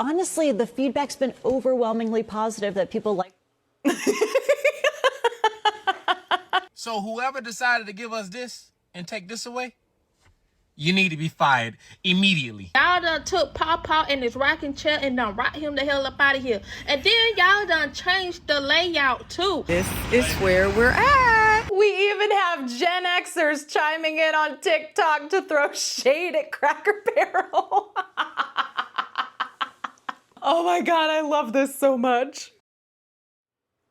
Honestly, the feedback's been overwhelmingly positive that people like. So whoever decided to give us this and take this away, you need to be fired immediately. Y'all done took Paw in his rocking chair and done rock him the hell up out of here. And then y'all done changed the layout too. This is where we're at. We even have Gen Xers chiming in on TikTok to throw shade at Cracker Barrel. Oh my God, I love this so much.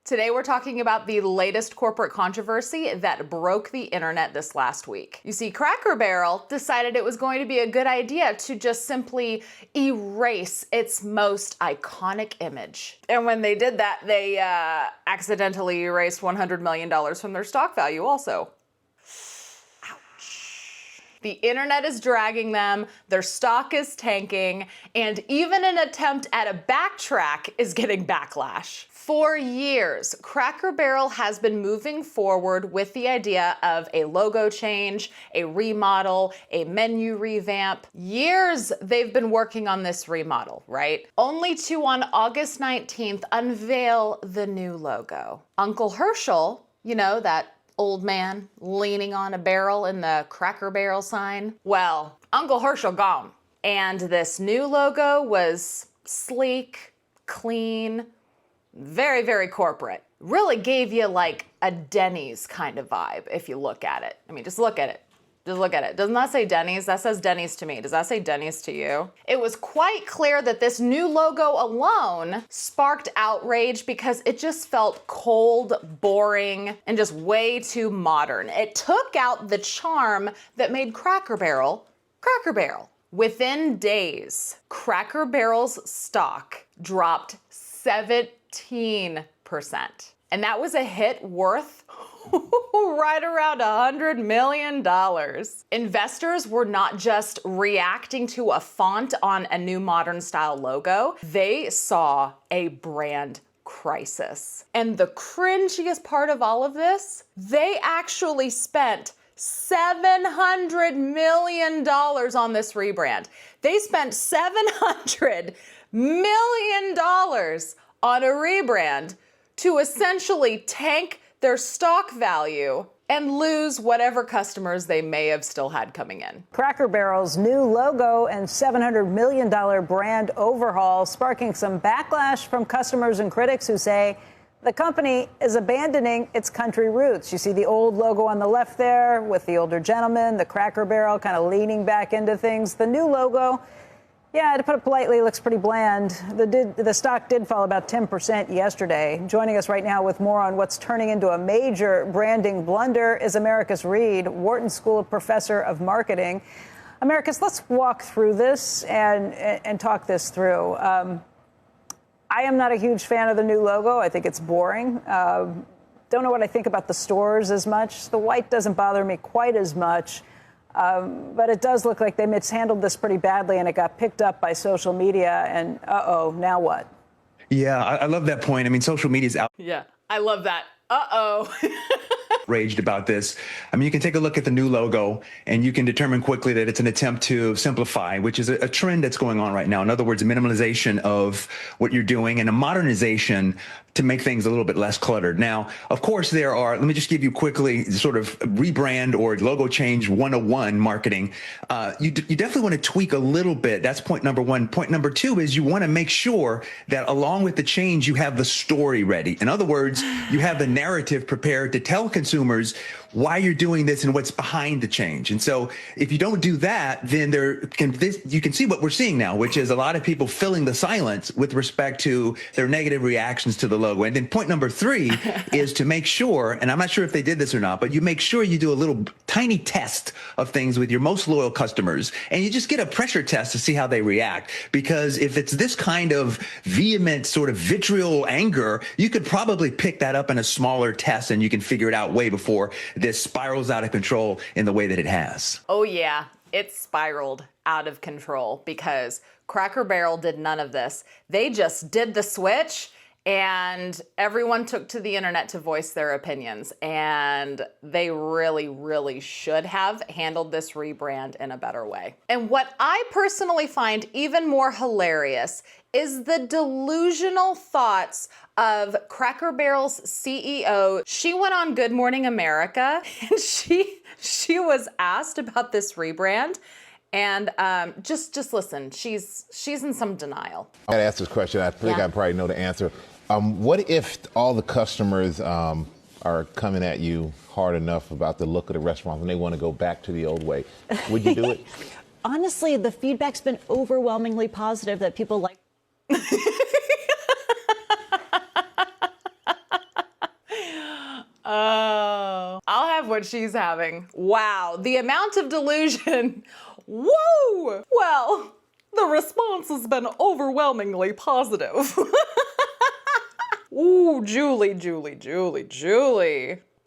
Today we're talking about the latest corporate controversy that broke the internet this last week. You see, Cracker Barrel decided it was going to be a good idea to just simply erase its most iconic image. And when they did that, they accidentally erased $100 million from their stock value also. The internet is dragging them, their stock is tanking, and even an attempt at a backtrack is getting backlash. For years, Cracker Barrel has been moving forward with the idea of a logo change, a remodel, a menu revamp. Years they've been working on this remodel, right? Only to on August 19th unveil the new logo. Uncle Herschel, you know, that old man leaning on a barrel in the Cracker Barrel sign. Well, Uncle Herschel gone. And this new logo was sleek, clean, very, very corporate. Really gave you like a Denny's kind of vibe if you look at it. I mean, just look at it. Just look at it. Doesn't that say Denny's? That says Denny's to me. Does that say Denny's to you? It was quite clear that this new logo alone sparked outrage because it just felt cold, boring, and just way too modern. It took out the charm that made Cracker Barrel, Cracker Barrel. Within days, Cracker Barrel's stock dropped 17%. And that was a hit worth right around $100 million. Investors were not just reacting to a font on a new modern style logo, they saw a brand crisis. And the cringiest part of all of this, they actually spent $700 million on this rebrand. They spent $700 million on a rebrand to essentially tank their stock value and lose whatever customers they may have still had coming in. Cracker Barrel's new logo and $700 million brand overhaul sparking some backlash from customers and critics who say the company is abandoning its country roots. You see the old logo on the left there with the older gentleman, the Cracker Barrel kind of leaning back into things. The new logo, yeah, to put it politely, looks pretty bland. The stock did fall about 10% yesterday. Joining us right now with more on what's turning into a major branding blunder is Americus Reed, Wharton School Professor of Marketing. Americus, let's walk through this and talk this through. I am not a huge fan of the new logo. I think it's boring. Don't know what I think about the stores as much. The white doesn't bother me quite as much. But it does look like they mishandled this pretty badly, and it got picked up by social media. And uh-oh, now what? Yeah, I love that point. I mean, social media is Yeah, I love that. Uh-oh. outraged about this. I mean, you can take a look at the new logo and you can determine quickly that it's an attempt to simplify, which is a trend that's going on right now. In other words, a minimalization of what you're doing and a modernization to make things a little bit less cluttered. Now, of course, there are, let me just give you quickly sort of rebrand or logo change 101 marketing. You definitely want to tweak a little bit. That's point number one. Point number two is you want to make sure that along with the change, you have the story ready. In other words, you have the narrative prepared to tell consumers why you're doing this and what's behind the change. And so if you don't do that, then you can see what we're seeing now, which is a lot of people filling the silence with respect to their negative reactions to the logo. And then point number three is to make sure, and I'm not sure if they did this or not, but you make sure you do a little tiny test of things with your most loyal customers, and you just get a pressure test to see how they react. Because if it's this kind of vehement sort of vitriol anger, you could probably pick that up in a smaller test and you can figure it out way before this spirals out of control in the way that it has. Oh yeah, it spiraled out of control because Cracker Barrel did none of this. They just did the switch And everyone took to the internet to voice their opinions. And they really, really should have handled this rebrand in a better way. And what I personally find even more hilarious is the delusional thoughts of Cracker Barrel's CEO. She went on Good Morning America and she was asked about this rebrand. And just listen, she's in some denial. I gotta ask this question. I think I probably know the answer. What if all the customers are coming at you hard enough about the look of the restaurant and they want to go back to the old way? Would you do it? Honestly, the feedback's been overwhelmingly positive that people like. Oh, I'll have what she's having. Wow, the amount of delusion. Whoa! Well, the response has been overwhelmingly positive. Ooh, Julie.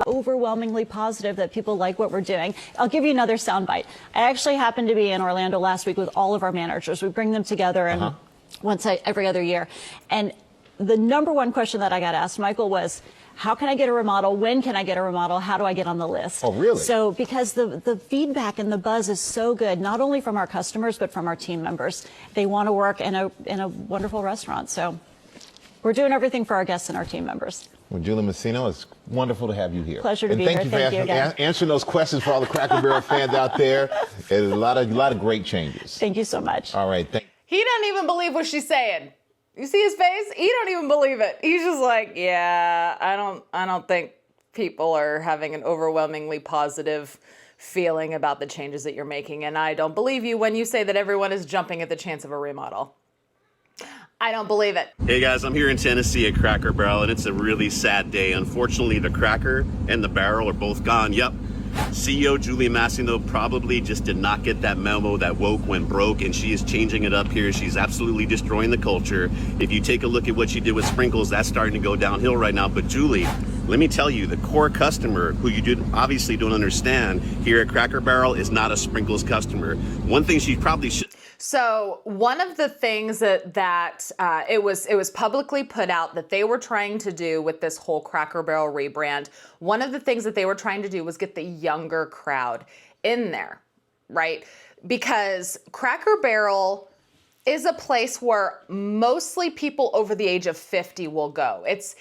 Overwhelmingly positive that people like what we're doing. I'll give you another soundbite. I actually happened to be in Orlando last week with all of our managers. We bring them together and every other year. And the number one question that I got asked, Michael, was, how can I get a remodel? When can I get a remodel? How do I get on the list? Oh, really? So because the feedback and the buzz is so good, not only from our customers, but from our team members. They want to work in a wonderful restaurant. So we're doing everything for our guests and our team members. Well, Julie Messino, it's wonderful to have you here. Pleasure to and be thank here. You Thank you for again. answering those questions for all the Cracker Barrel fans out there. There's a lot of great changes. Thank you so much. All right. He doesn't even believe what she's saying. You see his face? He don't even believe it. He's just like, yeah, I don't think people are having an overwhelmingly positive feeling about the changes that you're making. And I don't believe you when you say that everyone is jumping at the chance of a remodel. I don't believe it. Hey guys, I'm here in Tennessee at Cracker Barrel, and it's a really sad day. Unfortunately, the Cracker and the Barrel are both gone. Yep. CEO Julie Massino probably just did not get that memo that woke when broke, and she is changing it up here. She's absolutely destroying the culture. If you take a look at what she did with Sprinkles, that's starting to go downhill right now. But Julie, let me tell you, the core customer, who you obviously don't understand, here at Cracker Barrel is not a Sprinkles customer. One thing she probably should... So one of the things that it was publicly put out that they were trying to do with this whole Cracker Barrel rebrand, one of the things that they were trying to do was get the younger crowd in there, right? Because Cracker Barrel is a place where mostly people over the age of 50 will go. It's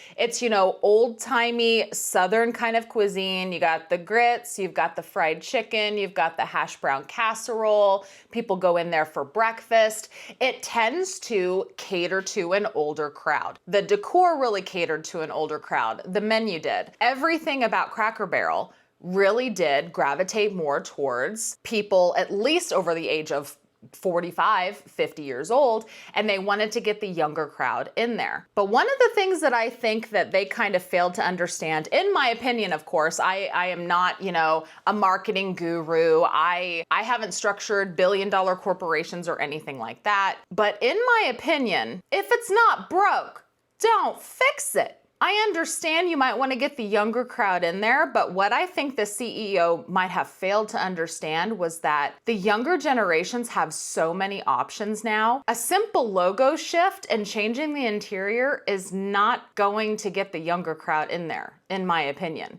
old-timey Southern kind of cuisine. You got the grits, you've got the fried chicken, you've got the hash brown casserole. People go in there for breakfast. It tends to cater to an older crowd. The decor really catered to an older crowd. The menu did. Everything about Cracker Barrel really did gravitate more towards people at least over the age of 45, 50 years old, and they wanted to get the younger crowd in there. But one of the things that I think that they kind of failed to understand, in my opinion, of course, I am not, a marketing guru. I haven't structured billion-dollar corporations or anything like that. But in my opinion, if it's not broke, don't fix it. I understand you might want to get the younger crowd in there, but what I think the CEO might have failed to understand was that the younger generations have so many options now. A simple logo shift and changing the interior is not going to get the younger crowd in there, in my opinion.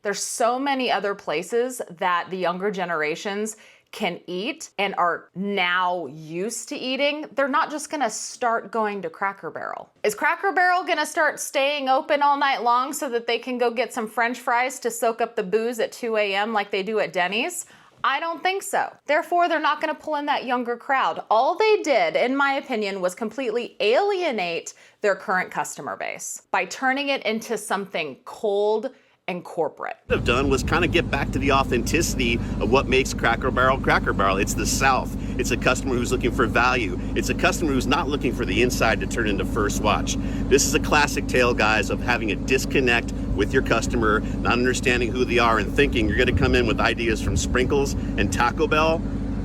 There's so many other places that the younger generations can eat and are now used to eating. They're not just gonna start going to Cracker Barrel. Is Cracker Barrel gonna start staying open all night long so that they can go get some French fries to soak up the booze at 2 a.m. like they do at Denny's? I don't think so. Therefore, they're not gonna pull in that younger crowd. All they did, in my opinion, was completely alienate their current customer base by turning it into something cold and corporate. What have done was kind of get back to the authenticity of what makes Cracker Barrel Cracker Barrel. It's the South. It's a customer who's looking for value. It's a customer who's not looking for the inside to turn into First Watch. This is a classic tale, guys, of having a disconnect with your customer, not understanding who they are, and thinking you're going to come in with ideas from Sprinkles and Taco Bell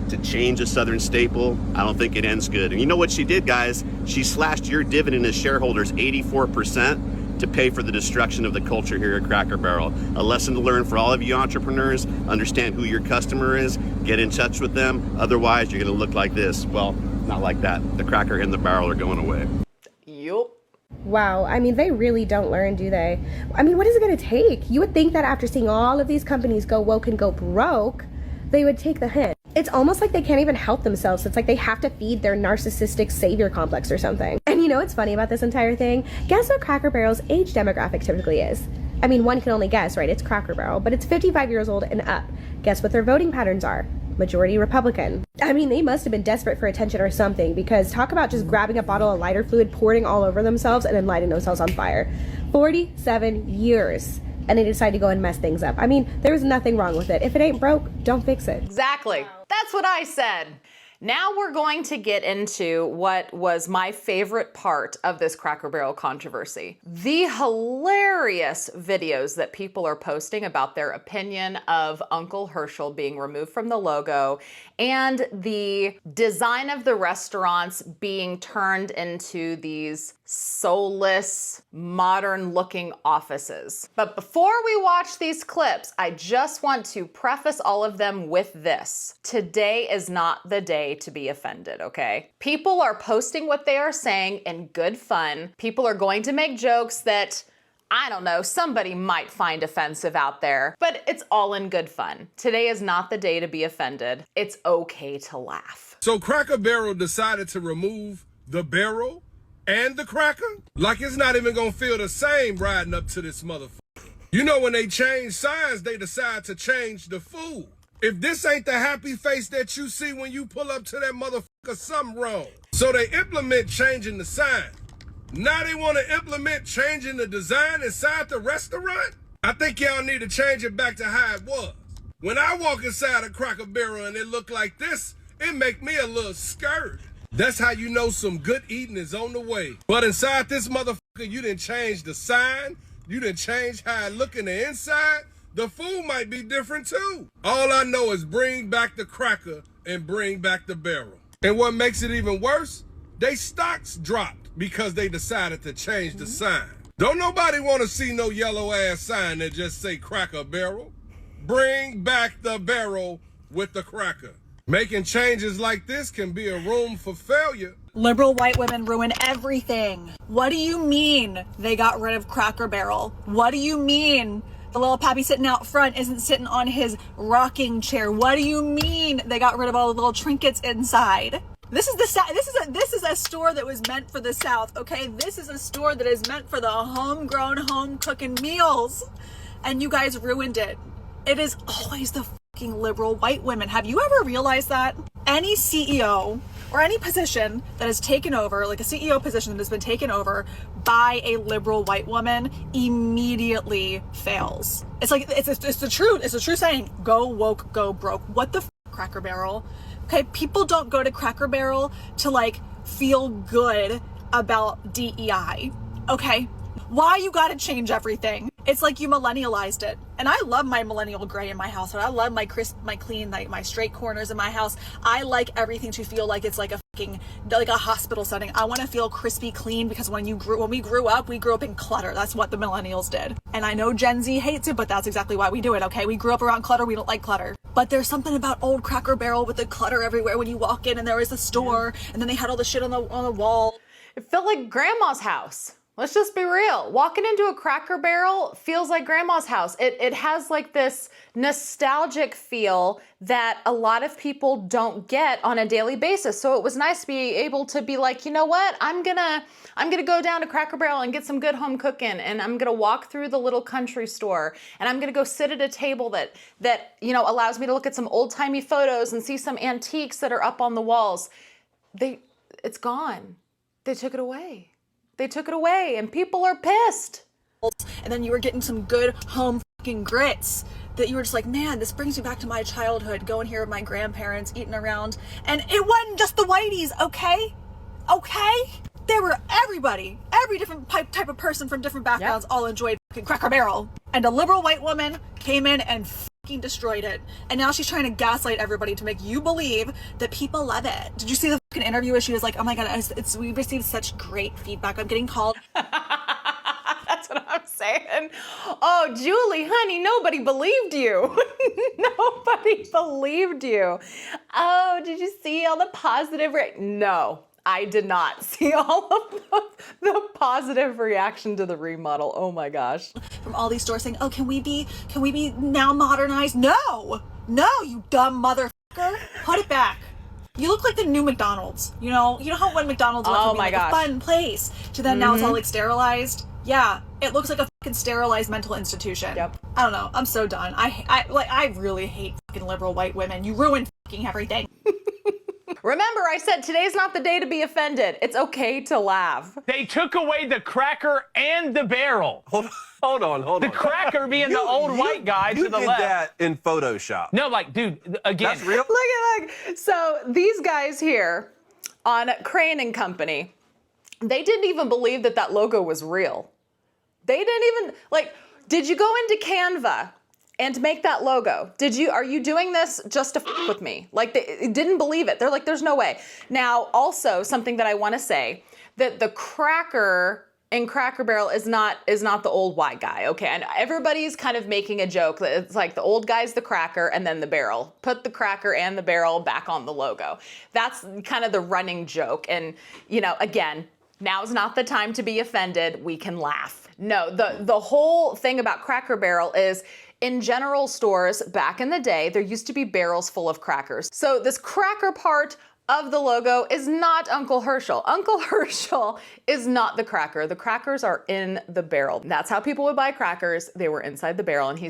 to change a Southern staple. I don't think it ends good. And you know what she did, guys? She slashed your dividend as shareholders 84%. To pay for the destruction of the culture here at Cracker Barrel. A lesson to learn for all of you entrepreneurs. Understand who your customer is, get in touch with them. Otherwise, you're gonna look like this. Well, not like that. The Cracker and the Barrel are going away. Yup. Wow, I mean, they really don't learn, do they? I mean, what is it going to take? You would think that after seeing all of these companies go woke and go broke, they would take the hint. It's almost like they can't even help themselves. It's like they have to feed their narcissistic savior complex or something. And you know what's funny about this entire thing? Guess what Cracker Barrel's age demographic typically is? I mean, one can only guess, right? It's Cracker Barrel, but it's 55 years old and up. Guess what their voting patterns are? Majority Republican. I mean, they must have been desperate for attention or something, because talk about just grabbing a bottle of lighter fluid, pouring all over themselves, and then lighting themselves on fire. 47 years. And they decide to go and mess things up. I mean, there's nothing wrong with it. If it ain't broke, don't fix it. Exactly. That's what I said. Now we're going to get into what was my favorite part of this Cracker Barrel controversy. The hilarious videos that people are posting about their opinion of Uncle Herschel being removed from the logo and the design of the restaurants being turned into these soulless, modern-looking offices. But before we watch these clips, I just want to preface all of them with this. Today is not the day to be offended, okay? People are posting what they are saying in good fun. People are going to make jokes that, I don't know, somebody might find offensive out there, but it's all in good fun. Today is not the day to be offended. It's okay to laugh. So Cracker Barrel decided to remove the barrel and the cracker? Like it's not even gonna feel the same riding up to this motherfucker. You know, when they change signs, they decide to change the food. If this ain't the happy face that you see when you pull up to that motherfucker, something wrong. So they implement changing the sign. Now they want to implement changing the design inside the restaurant? I think y'all need to change it back to how it was. When I walk inside a Cracker Barrel and it look like this, it make me a little scared. That's how you know some good eating is on the way. But inside this motherfucker, you didn't change the sign. You didn't change how it look in the inside. The food might be different too. All I know is bring back the cracker and bring back the barrel. And what makes it even worse, they stocks dropped because they decided to change the sign. Don't nobody want to see no yellow ass sign that just say Cracker Barrel. Bring back the barrel with the cracker. Making changes like this can be a room for failure. Liberal white women ruin everything. What do you mean they got rid of Cracker Barrel? What do you mean the little pappy sitting out front isn't sitting on his rocking chair? What do you mean they got rid of all the little trinkets inside? This is a store that was meant for the South, okay? This is a store that is meant for the homegrown, home cooking meals. And you guys ruined it. It is always the fucking liberal white women. Have you ever realized that? Any CEO or any position that is taken over, like a CEO position that has been taken over by a liberal white woman, immediately fails. It's like, it's the true saying, go woke, go broke. What the Cracker Barrel? Okay, people don't go to Cracker Barrel to like feel good about DEI, okay? Why you gotta change everything? It's like you millennialized it. And I love my millennial gray in my house. I love my crisp, my clean, like my straight corners in my house. I like everything to feel like it's like a fucking, like a hospital setting. I want to feel crispy clean because when we grew up in clutter. That's what the millennials did. And I know Gen Z hates it, but that's exactly why we do it, okay? We grew up around clutter. We don't like clutter. But there's something about old Cracker Barrel with the clutter everywhere when you walk in and there was a store and then they had all the shit on the wall. It felt like grandma's house. Let's just be real. Walking into a Cracker Barrel feels like grandma's house. It has like this nostalgic feel that a lot of people don't get on a daily basis. So it was nice to be able to be like, you know what? I'm gonna go down to Cracker Barrel and get some good home cooking, and I'm gonna walk through the little country store, and I'm gonna go sit at a table that you know allows me to look at some old-timey photos and see some antiques that are up on the walls. It's gone. They took it away. They took it away and people are pissed. And then you were getting some good home fucking grits that you were just like, man, this brings me back to my childhood, going here with my grandparents, eating around. And it wasn't just the whiteys, okay? Okay? There were everybody, every different type of person from different backgrounds all enjoyed fucking Cracker Barrel. And a liberal white woman came in and fucking destroyed it. And now she's trying to gaslight everybody to make you believe that people love it. Did you see the fucking interview where she was like, oh my God, we received such great feedback. I'm getting called. That's what I'm saying. Oh, Julie, honey, nobody believed you. Nobody believed you. Oh, did you see all the positive? No, I did not see all of the positive reaction to the remodel. Oh my gosh. From all these stores saying, oh, can we be now modernized? No, you dumb motherfucker. Put it back. You look like the new McDonald's. You know how when McDonald's went from being like a fun place to then now it's all like sterilized? Yeah, it looks like a fucking sterilized mental institution. Yep. I don't know. I'm so done. I really hate fucking liberal white women. You ruin fucking everything. Remember, I said today's not the day to be offended. It's okay to laugh. They took away the cracker and the barrel. Hold on. The cracker being the old white guy to the left. You did that in Photoshop. No, like, dude, again. That's real? Look. So these guys here on Crane and Company, they didn't even believe that logo was real. They didn't even, did you go into Canva and make that logo? Are you doing this just to f with me? They didn't believe it. They're like, there's no way. Now, also, something that I want to say, that the cracker in Cracker Barrel is not the old white guy, okay? And everybody's kind of making a joke that it's like the old guy's the cracker and then the barrel. Put the cracker and the barrel back on the logo. That's kind of the running joke. And, again, now's not the time to be offended. We can laugh. No, the whole thing about Cracker Barrel is in general stores back in the day, there used to be barrels full of crackers. So this cracker part of the logo is not Uncle Herschel. Uncle Herschel is not the cracker. The crackers are in the barrel. That's how people would buy crackers. They were inside the barrel and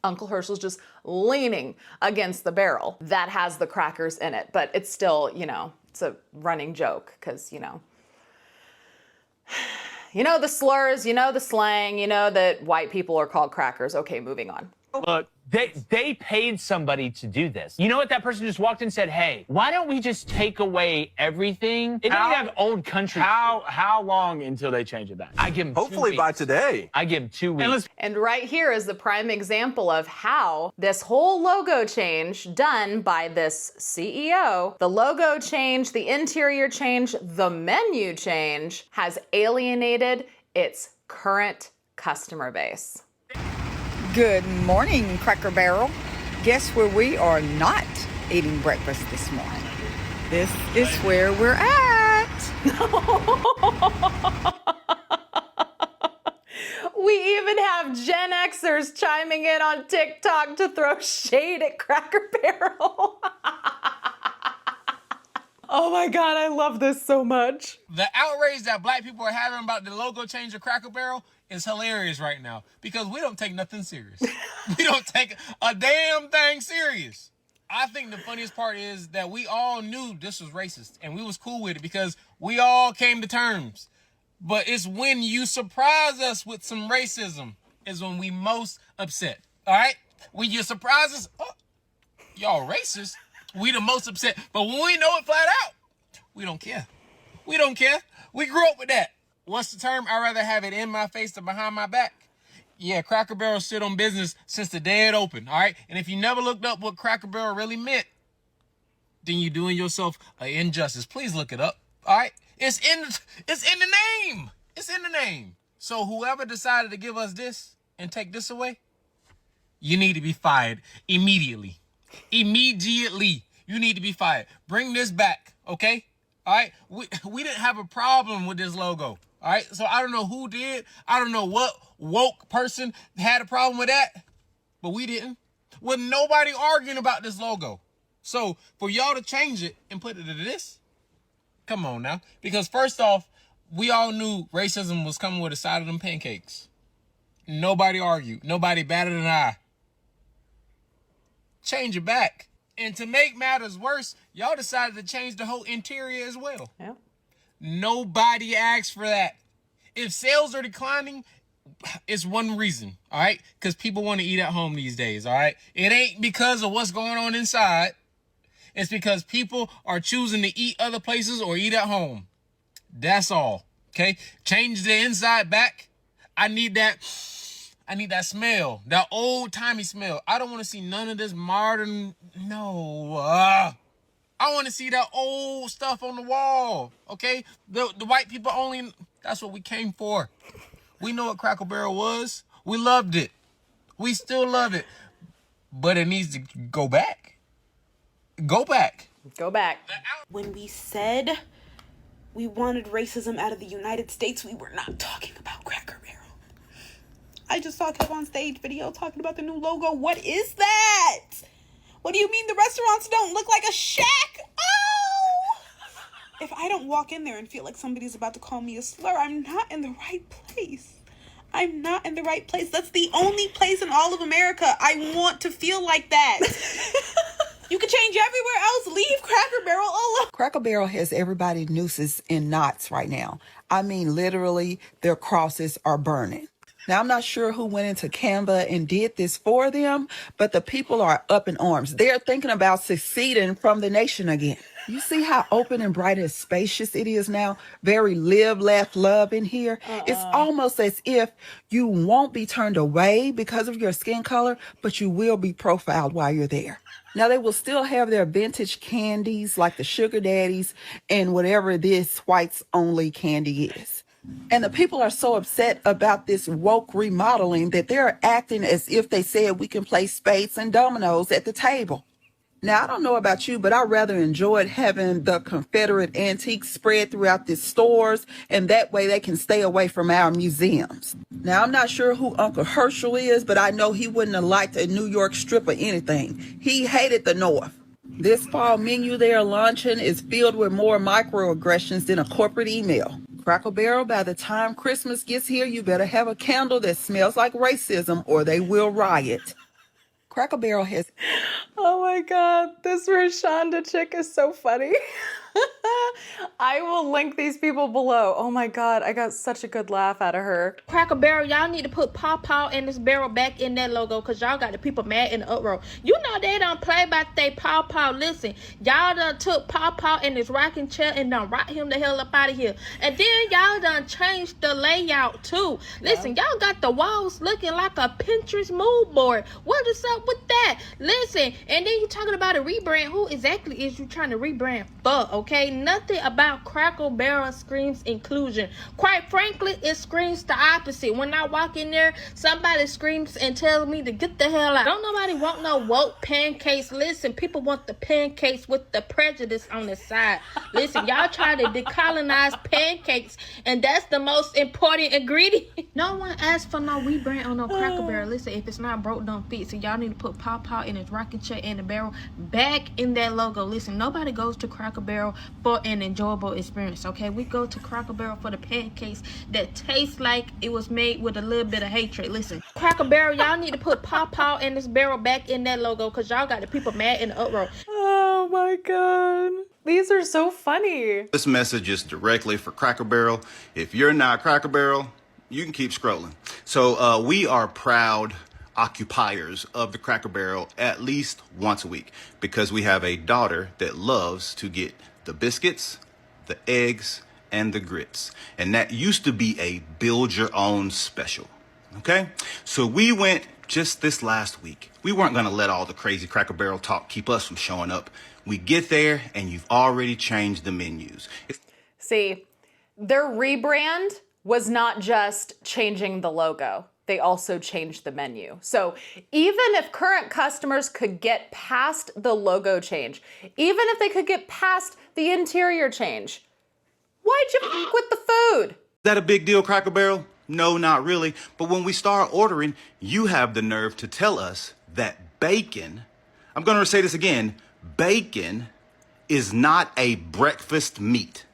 Uncle Herschel's just leaning against the barrel that has the crackers in it. But it's still, it's a running joke because, the slurs, the slang, that white people are called crackers. Okay, moving on. Look, they paid somebody to do this. You know what? That person just walked in and said, hey, why don't we just take away everything? It doesn't have old country. How long until they change it back? I give them Hopefully 2 weeks. by today. I give them 2 weeks. And right here is the prime example of how this whole logo change done by this CEO, the logo change, the interior change, the menu change, has alienated its current customer base. Good morning, Cracker Barrel. Guess where we are not eating breakfast this morning? This is where we're at. We even have Gen Xers chiming in on TikTok to throw shade at Cracker Barrel. Oh my God, I love this so much. The outrage that black people are having about the logo change of Cracker Barrel is hilarious right now because we don't take nothing serious. We don't take a damn thing serious. I think the funniest part is that we all knew this was racist and we was cool with it because we all came to terms. But it's when you surprise us with some racism is when we most upset. All right? When you surprise us, oh, y'all racist. We the most upset. But when we know it flat out, we don't care. We don't care. We grew up with that. What's the term? I'd rather have it in my face than behind my back. Yeah, Cracker Barrel stood on business since the day it opened, all right? And if you never looked up what Cracker Barrel really meant, then you're doing yourself an injustice. Please look it up, all right? It's in the name. It's in the name. So whoever decided to give us this and take this away, you need to be fired immediately. Immediately. You need to be fired. Bring this back, okay? All right? We didn't have a problem with this logo, all right? So I don't know who did. I don't know what woke person had a problem with that, but we didn't. With nobody arguing about this logo. So for y'all to change it and put it to this, come on now. Because first off, we all knew racism was coming with a side of them pancakes. Nobody argued. Nobody batted an eye. Change it back. And to make matters worse, y'all decided to change the whole interior as well. Yeah. Nobody asked for that. If sales are declining, it's one reason, all right? Because people want to eat at home these days, all right? It ain't because of what's going on inside. It's because people are choosing to eat other places or eat at home. That's all, okay? Change the inside back. I need that smell, that old-timey smell. I don't want to see none of this modern, no. I want to see that old stuff on the wall, okay? The white people only, that's what we came for. We know what Cracker Barrel was. We loved it. We still love it. But it needs to go back. Go back. Go back. When we said we wanted racism out of the United States, we were not talking about Cracker Barrel. I just saw Kev on stage video talking about the new logo. What is that? What do you mean the restaurants don't look like a shack? Oh! If I don't walk in there and feel like somebody's about to call me a slur, I'm not in the right place. I'm not in the right place. That's the only place in all of America I want to feel like that. You can change everywhere else. Leave Cracker Barrel alone. Cracker Barrel has everybody nooses in knots right now. I mean, literally, their crosses are burning. Now, I'm not sure who went into Canva and did this for them, but the people are up in arms. They're thinking about seceding from the nation again. You see how open and bright and spacious it is now? Very live, laugh, love in here. It's almost as if you won't be turned away because of your skin color, but you will be profiled while you're there. Now, they will still have their vintage candies like the Sugar Daddies and whatever this whites only candy is. And the people are so upset about this woke remodeling that they're acting as if they said we can play spades and dominoes at the table. Now, I don't know about you, but I rather enjoyed having the Confederate antiques spread throughout the stores, and that way they can stay away from our museums. Now, I'm not sure who Uncle Herschel is, but I know he wouldn't have liked a New York strip or anything. He hated the North. This fall menu they're launching is filled with more microaggressions than a corporate email. Cracker Barrel, by the time Christmas gets here, you better have a candle that smells like racism or they will riot. Cracker Barrel has... Oh my God, this Rashonda chick is so funny. I will link these people below. Oh my God, I got such a good laugh out of her. Cracker Barrel, y'all need to put Paw Paw and this barrel back in that logo because y'all got the people mad in the uproar. You know they don't play about they Paw Paw. Listen, y'all done took Paw Paw and this rocking chair and done rock him the hell up out of here. And then y'all done changed the layout too. Listen, y'all got the walls looking like a Pinterest mood board. What is up with that? Listen, and then you talking about a rebrand. Who exactly is you trying to rebrand for, okay? Nothing about Cracker Barrel screams inclusion. Quite frankly, it screams the opposite. When I walk in there, somebody screams and tells me to get the hell out. Don't nobody want no woke pancakes. Listen, people want the pancakes with the prejudice on the side. Listen, y'all try to decolonize pancakes, and that's the most important ingredient. No one asked for no rebrand on no Cracker Barrel. Listen, if it's not broke, don't fix it. Y'all need to put Paw Paw in his rocking chair and the barrel back in that logo. Listen, nobody goes to Cracker Barrel for an enjoyable experience, okay? We go to Cracker Barrel for the pancakes that taste like it was made with a little bit of hatred. Listen, Cracker Barrel, y'all need to put Paw Paw and this barrel back in that logo because y'all got the people mad in the uproar. Oh my God. These are so funny. This message is directly for Cracker Barrel. If you're not Cracker Barrel, you can keep scrolling. So we are proud occupiers of the Cracker Barrel at least once a week because we have a daughter that loves to get the biscuits, the eggs, and the grits. And that used to be a build your own special. Okay? So we went just this last week. We weren't going to let all the crazy Cracker Barrel talk keep us from showing up. We get there and you've already changed the menus. See, their rebrand was not just changing the logo. They also changed the menu. So even if current customers could get past the logo change, even if they could get past the interior change, why'd you f with the food? Is that a big deal, Cracker Barrel? No, not really. But when we start ordering, you have the nerve to tell us that bacon, I'm going to say this again, bacon is not a breakfast meat.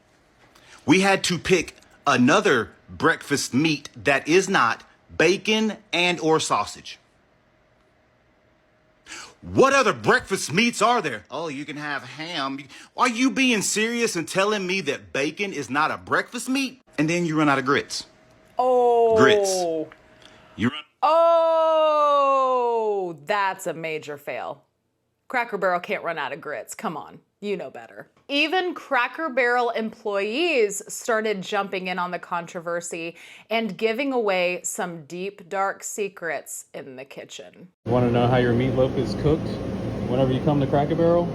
We had to pick another breakfast meat that is not bacon and or sausage. What other breakfast meats are there? Oh, you can have ham. Are you being serious and telling me that bacon is not a breakfast meat? And then you run out of grits. Oh. Grits. You run. Oh, that's a major fail. Cracker Barrel can't run out of grits. Come on, you know better. Even Cracker Barrel employees started jumping in on the controversy and giving away some deep, dark secrets in the kitchen. Want to know how your meatloaf is cooked whenever you come to Cracker Barrel?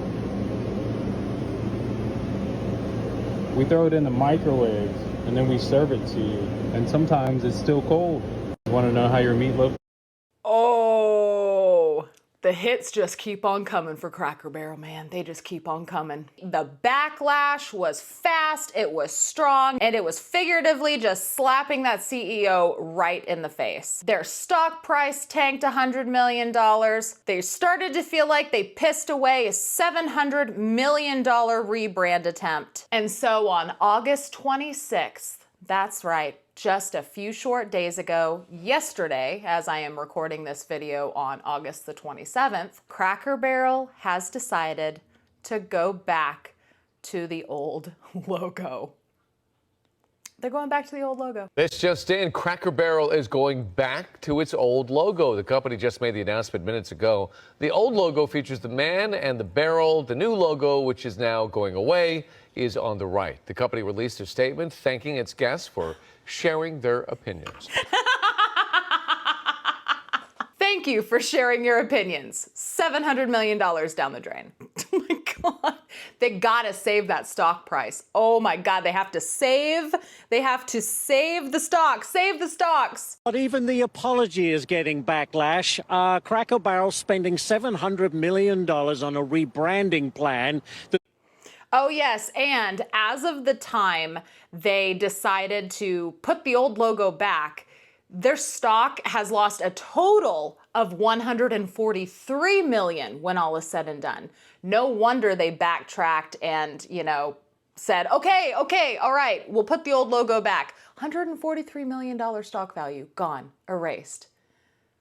We throw it in the microwave and then we serve it to you. And sometimes it's still cold. Want to know how your meatloaf... Oh, The hits just keep on coming for Cracker Barrel, man. They just keep on coming. The backlash was fast, it was strong, and it was figuratively just slapping that CEO right in the face. Their stock price tanked $100 million. They started to feel like they pissed away a $700 million rebrand attempt. And so on August 26th, that's right, just a few short days ago, yesterday, as I am recording this video on August the 27th, Cracker Barrel has decided to go back to the old logo. They're going back to the old logo. This just in, Cracker Barrel is going back to its old logo. The company just made the announcement minutes ago. The old logo features the man and the barrel. The new logo, which is now going away, is on the right. The company released a statement thanking its guests for sharing their opinions. Thank you for sharing your opinions. $700 million down the drain. Oh my God. They gotta save that stock price. Oh my God, they have to save the stock. Save the stocks. But even the apology is getting backlash. Cracker Barrel spending $700 million on a rebranding plan. Oh yes, and as of the time they decided to put the old logo back, their stock has lost a total of $143 million when all is said and done. No wonder they backtracked and, said, okay, all right, we'll put the old logo back. $143 million stock value, gone, erased,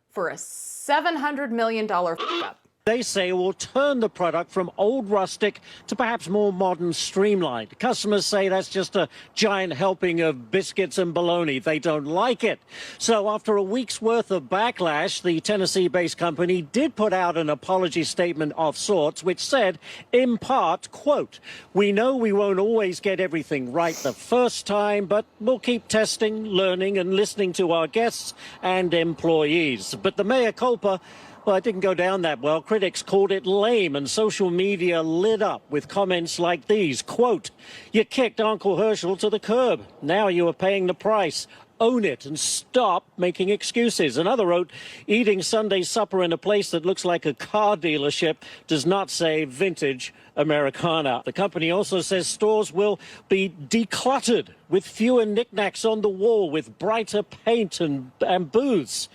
for a $700 million fuck-up. They say will turn the product from old rustic to perhaps more modern streamlined. Customers say that's just a giant helping of biscuits and bologna. They don't like it. So after a week's worth of backlash, the Tennessee-based company did put out an apology statement of sorts, which said, in part, quote, "We know we won't always get everything right the first time, but we'll keep testing, learning, and listening to our guests and employees." But the mea culpa, well, it didn't go down that well. Critics called it lame, and social media lit up with comments like these. Quote, "You kicked Uncle Herschel to the curb. Now you are paying the price. Own it and stop making excuses." Another wrote, "Eating Sunday supper in a place that looks like a car dealership does not say vintage Americana." The company also says stores will be decluttered with fewer knickknacks on the wall, with brighter paint and booths.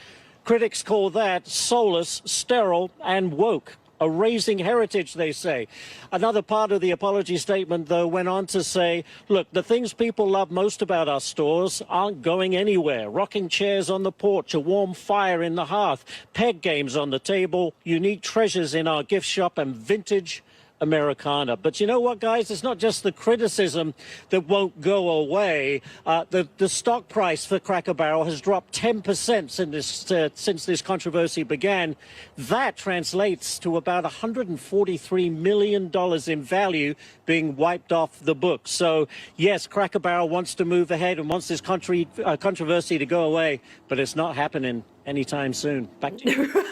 Critics call that soulless, sterile, and woke. Erasing heritage, they say. Another part of the apology statement, though, went on to say, look, the things people love most about our stores aren't going anywhere. Rocking chairs on the porch, a warm fire in the hearth, peg games on the table, unique treasures in our gift shop, and vintage Americana. But you know what, guys? It's not just the criticism that won't go away. The stock price for Cracker Barrel has dropped 10% since this controversy began. That translates to about $143 million in value being wiped off the books. So, yes, Cracker Barrel wants to move ahead and wants this controversy to go away, but it's not happening anytime soon. Back to you.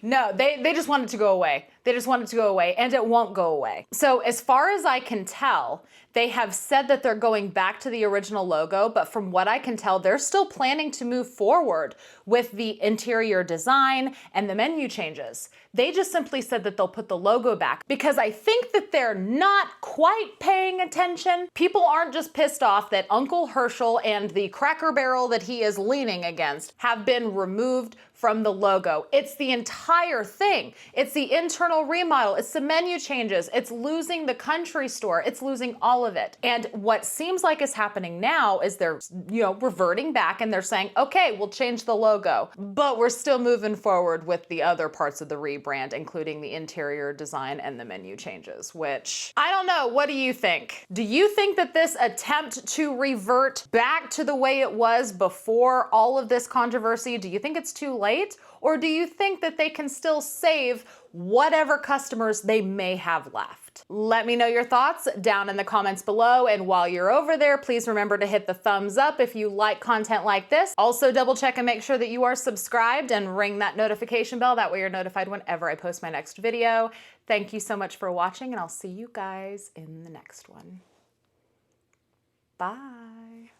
No, they just want it to go away. They just want it to go away, and it won't go away. So as far as I can tell, they have said that they're going back to the original logo, but from what I can tell, they're still planning to move forward with the interior design and the menu changes. They just simply said that they'll put the logo back because I think that they're not quite paying attention. People aren't just pissed off that Uncle Herschel and the Cracker Barrel that he is leaning against have been removed from the logo. It's the entire thing. It's the internal remodel. It's the menu changes. It's losing the country store. It's losing all of it. And what seems like is happening now is they're, reverting back and they're saying, okay, we'll change the logo, but we're still moving forward with the other parts of the rebrand, including the interior design and the menu changes, which I don't know. What do you think? Do you think that this attempt to revert back to the way it was before all of this controversy, do you think it's too late? Or do you think that they can still save whatever customers they may have left? Let me know your thoughts down in the comments below. And while you're over there, please remember to hit the thumbs up if you like content like this. Also double check and make sure that you are subscribed and ring that notification bell. That way you're notified whenever I post my next video. Thank you so much for watching, and I'll see you guys in the next one. Bye.